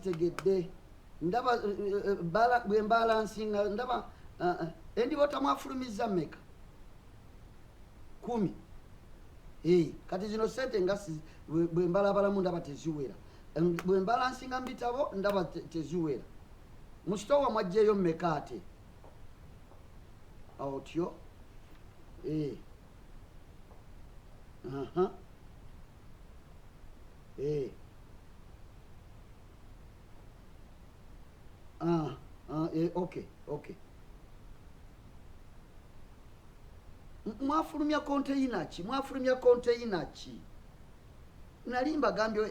zitegedde ndaba bwe mbalansinga ndaba endiba otamwafulumiza mmeka 10 kati zino sente nga bwe mbalabalamu ndaba teziwera bwe mbalansinga mu bitabo ndaba teziwera mu sitowa mwajjeeyo mmeka ate otyo okay mwafulumya konteyina ki nali mbagambye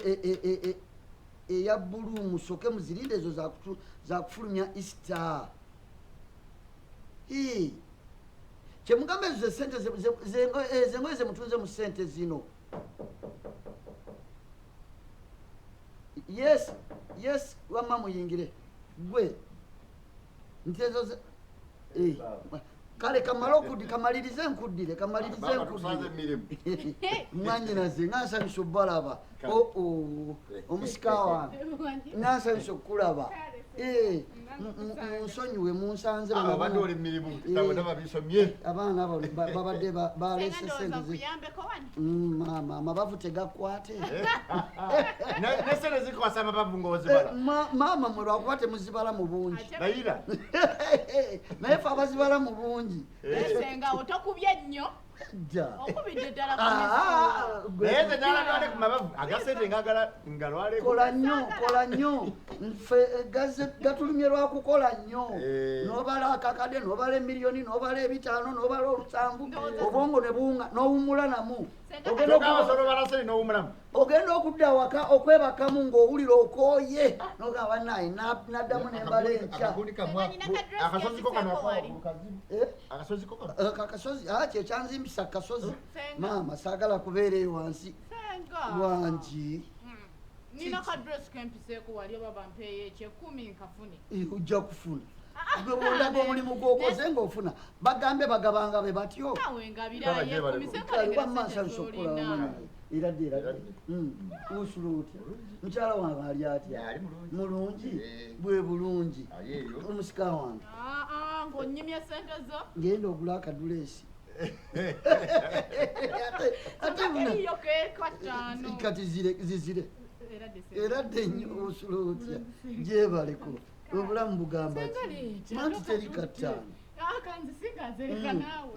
eya bbulu musoke muzirinde ezo zakufulumya Easter kyemugamba ezo esente zengoye zemutunze mu sente zino yes wamma muyingire gwe nti ezo kale kamalirize nkuddire mwanyinaze ngansanyusa obbalaba omusika wange ngansanyusa okukulaba nsonyiwe munsanze abaana abo babadde balese sente mama amabavu tegakwate mama mwe lwakuba temuzibala mu bungi naye fe abazibala mu bungi otokubye nnyo okubidde ddala kola nnyo nfe gatulumye lwakukola nnyo nobala akakade nobala emiliyoni nobala 5 nobala 7 obwongo ne buwunga n'owumula namu ogenda okudda waka okwebakamu ng'owulira okooye nogamba naye naddamu nembala enkya akasozi kyekyanzimbisa akasozi maama saagala kubeera eyo wansi wangi nina kadress kempiseeko wali oba bampeeyo ekyekumi nkafune ojja kufuna gwe bwondaga omulimu gw'okoze ng'ofuna bagambe bagabanga be batyo eradde usula otya mukyala wange ali atya mulungi bwe bulungi omusika wange ng'onnyimye sente zo ngenda ogula akadulesi kati zizire eradde nnyo osula otya gyebaleko obulamu bugamba nti teri kataano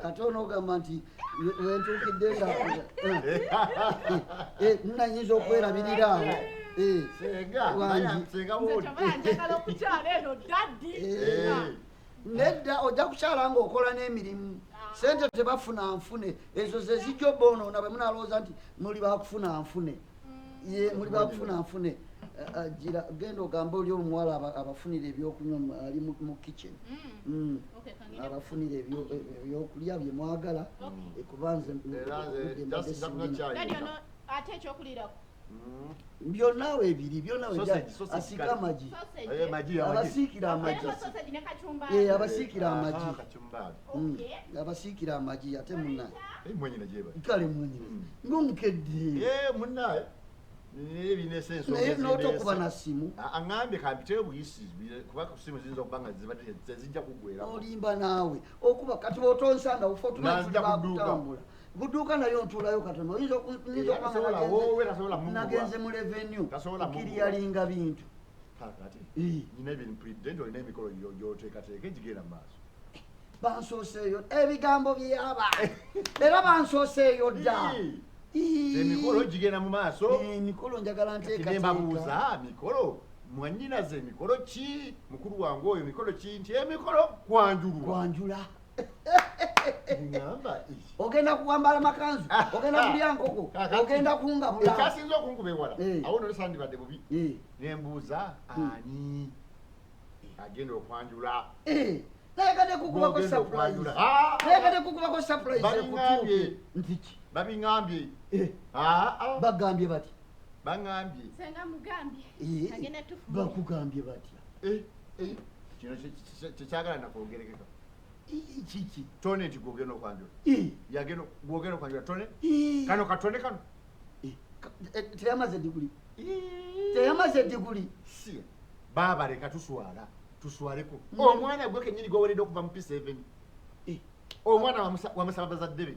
ate onoogamba nti wentuukidde nayinza okwerabirira nedda ojja kukyala ngaokola n'emirimu sente tebafuna nfune ezo ze zijja oboonoona bwe munalowooza nti muli bakufuna nfune muli bakufuna nfune gira genda ogamba oli omuwala abafunira ebyokunywa ali mu kitchen abafunira ebyokulya bye mwagala kubanze ate ekyokulirako byonaawe ebiri byonaawe asiika amagi abasiikira amagi abasiikira amagi ate munaye kale mwenyine ng'omukedde naye n'otokuba na simu aŋambye kampiteyo buyisi kuba ku simu ziyinza okuba nga tezijja kugwera olimba naawe okuba kati bw'otonsanga bufa otumakutambula buduuka nayo ntuulayo katono oyinza nagenze mu revenue okiriyalinga bintu nina ebintu president olina emikolo gyoteekateeka egigenda mu maaso bansooseeyo ebigambo byaba era bansooseeyo dda emikolo gigenda mu maaso emikolo njagala nteekateeka mikolo mwanyinaze emikolo ki mukulu wange oyo mikolo ki nti emikolo kwanjula ogenda kuwambala makanzu ogenda kulya nkoko ogenda kungabula ekyasinza okunkuba ewala awo nolosandibadde bubi nembuuza ani agenda okwanjula nayegadde kukubako surprise ntiki babiŋambye bagambye batya baŋambye bakugambye batya kino kyekyagala nakwogerekeka kiki tone nti gwogenda okwanjula gwogenda okwanjula tone kano katone kano teyamaze diguli baba leka tuswaleko omwana gwe kenyini gwoweredde okuva mu P7 omwana wamusaba bazadde be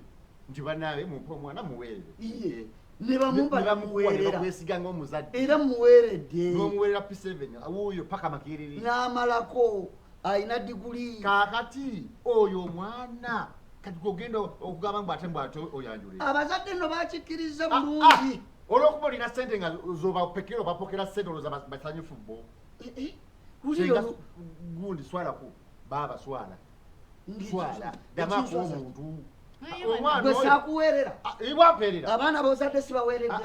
nti banawe mumpe omwana muweerere ne bamuweerera kwesiga ng'omuzadde era muweeredde n'omuweerera P7 wuuyo paka makerere n'amalako ayina diguli kaakati oyo omwana kati gogenda okugamba mbu ate mbwate oyanjule abazadde nno bakikkiriza bulungi olwokuba olina sente nga zobapekera obapokera sente olwoza basanyufu bo gundi swalako baba swala damaku omuntu gwe saakuweerera ibwampeerera abaana bozadde sibaweeredde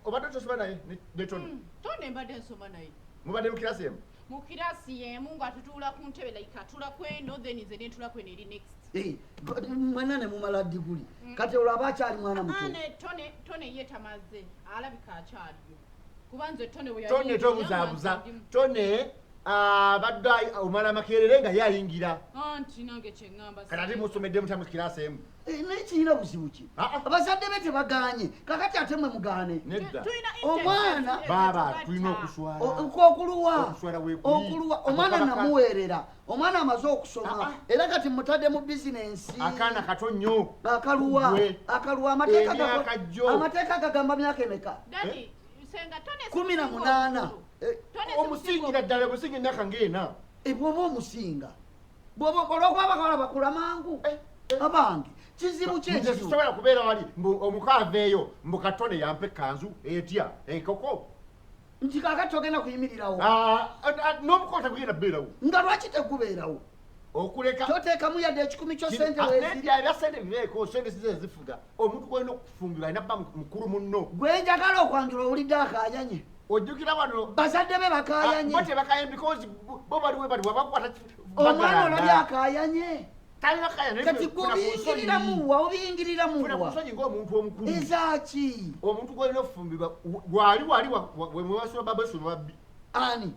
obadde tosoma naye netoni tone mbadde nsoma naye mubadde mu kirasi emu mu kirasi yemu nga tutuula ku ntebe like atula kweno then nze nentula kweno eri next mwena ne mumala diguli kati olwo aba akyali mwana muto tone ye tamaze alabika akyaliyo kuba nze tone tobuzaabuza tone abadde omala makerere nga yayingira anti nange kyeŋŋamba kati ate musomedde mutya mu kirasi emu nekirina buzibu ki abazadde be tebaganye kakati ate mwe mugaane nedda omwana baba tulina okuswala okuluwa omwana namuweerera omwana amaze okusoma era kati mutadde mu bizinensi akaana kato nnyo akaluwa amateeka gagamba myaka emeka 18 omusingira ddala omusinga emyaka ng'ena bwoba omusinga olwokuba bakawala bakula mangu abange kizibu kyekisobola kubeera wali omukaaveeyo mbu katone yampa ekkanzu etya enkoko nti kakati ogenda kuyimirirawo n'omukola tegugenda kubeerawo nga lwaki tegubeerawo okuleka toteekamu yadde 10 kyo sente ebya sente bibeeko sente size zifuga omuntu gwolina okufumbirwa alina bba mukulu munno gwe njagala okwanjula owulidde akaayanye ojjukira bano bazadde be bakaayanye tebakayanye because bo baliwe bali wabakwata omwana olabye akaayanye talina kayanye kati gwobiyingiriramuwa obiyingiriramuwa kusonyi ng'omuntu omukulu ezaaki omuntu gwolina okufumbirwa wali wemwebasula babesula babbi ani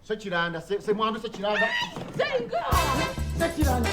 sekiranda semwandu sekiranda sekiranda